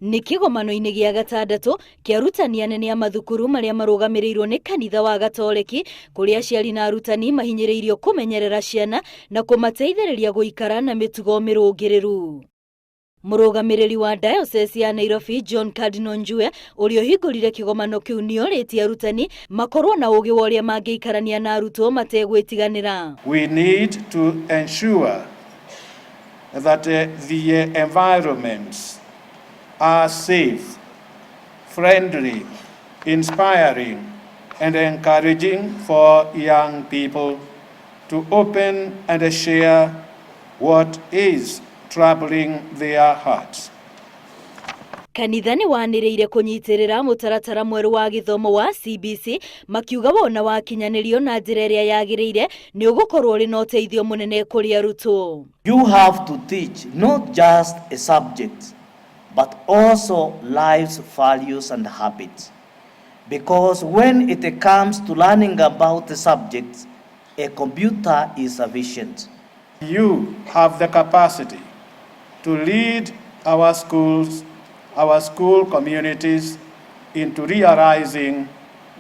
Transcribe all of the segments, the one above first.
Nĩ kĩgomano-inĩ gĩa gatandatu kĩa arutani anene a mathukuru marĩa marũgamĩrĩirwo nĩ kanitha wa gatoreki, kũrĩa aciari na arutani mahinyĩrĩirio kũmenyerera ciana na kũmateithĩrĩria gũikara na mĩtugo mĩrũngĩrĩru. Mũrũgamĩrĩri wa diocese ya Nairobi John Cardinal Njue ũrĩa ũhingũrire kĩgomano kĩu nĩorĩtie arutani makorwo na ũgĩ wa ũrĩa mangĩikarania na arutwo mategwĩtiganĩra. We need to ensure that the environments are safe, friendly, inspiring, and encouraging for young people to open and share what is troubling their hearts. Kanitha nĩ wanĩrĩire kũnyitĩrĩra mutaratara mweru wa gĩthomo wa CBC, makiuga wona wakinyanirio na njira ĩrĩa yagiriire nĩ ũgũkorwo ũrĩ na uteithio munene kũrĩ arutwo. You have to teach not just a subject, but also life's values and habits. Because when it comes to learning about the subject, a computer is sufficient. You have the capacity to lead our schools, our school communities into realizing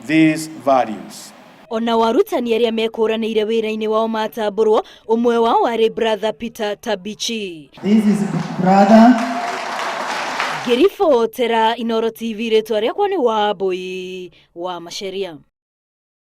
these values. Ona warutani arĩa mekũranĩire wĩra-inĩ wao matambũrwo, ũmwe wao arĩ brother Peter Tabichi. This is brother. Ngĩribotera Inooro TV rĩtwa rĩakwa nĩ Wambui wa Macharia.